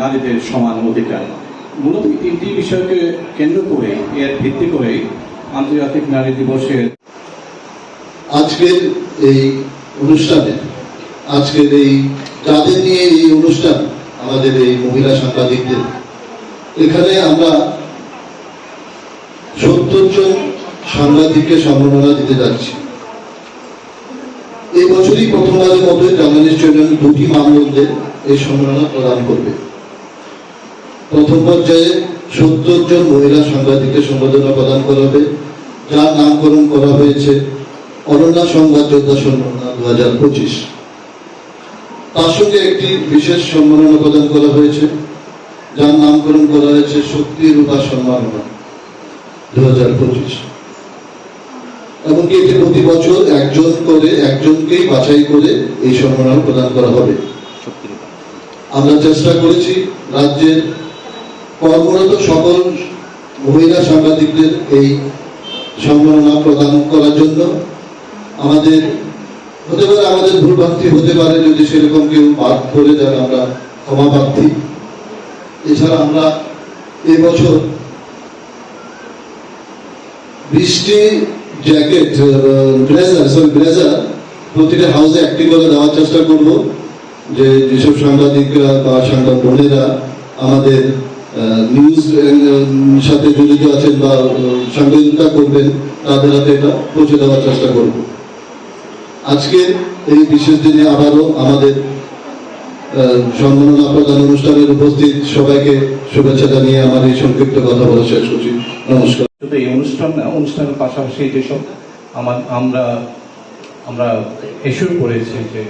নারীদের সমান অধিকার। মূলত এই তিনটি বিষয়কে কেন্দ্র করে এর ভিত্তি করে আন্তর্জাতিক নারী দিবসের আজকের এই অনুষ্ঠানে আজকের এই যাদের নিয়ে এই অনুষ্ঠান আমাদের এই মহিলা সাংবাদিকদের, এখানে আমরা 70 জন সাংবাদিককে সম্মাননা দিতে যাচ্ছি। এই বছরই প্রথমবারের মতো জার্নালিস্ট ইউনিয়ন 2টি মানদণ্ডে এই সম্মাননা প্রদান করবে। প্রথম পর্যায়ে 70 জন মহিলা সাংবাদিককে সম্মাননা প্রদান করা হবে, যার নামকরণ করা হয়েছে অনন্যা সংবাদ যোদ্ধা সম্মাননা 2025। তার সঙ্গে একটি বিশেষ সম্মাননা প্রদান করা হয়েছে, যার নামকরণ করা হয়েছে শক্তি রূপা সম্মাননা 2025। এমনকি এটি প্রতি বছর একজনকেই বাছাই করে এই সম্মাননা প্রদান করা হবে। আমরা চেষ্টা করেছি রাজ্যের কর্মরত সকল মহিলা সাংবাদিকদের এই সম্মাননা প্রদান করার জন্য। আমাদের হতে পারে আমাদের ভুলভ্রান্তি হতে পারে, যদি সেরকম কেউ বাদ করে দেন আমরা ক্ষমা প্রার্থী। এছাড়া আমরা এবছর 20টি জ্যাকেট ব্লেজার প্রতিটা হাউসে একটি করে দেওয়ার চেষ্টা করব, যেসব সাংবাদিকরা বা সাংবাদিক বোনেরা আমাদের নিউজ সাথে জড়িত আছেন বা সাংবাদিকতা করবেন, তাদের হাতে এটা পৌঁছে দেওয়ার চেষ্টা করব। আজকে এই বিশেষ দিনে আবারও আমাদের সম্মাননা প্রদান অনুষ্ঠানের উপস্থিত সবাইকে শুভেচ্ছা জানিয়ে আমার এই সংক্ষিপ্ত কথা বলা শেষ করছি। নমস্কার। শুধু এই অনুষ্ঠান না, অনুষ্ঠানের পাশাপাশি যেসব আমরা এসেও করেছি যে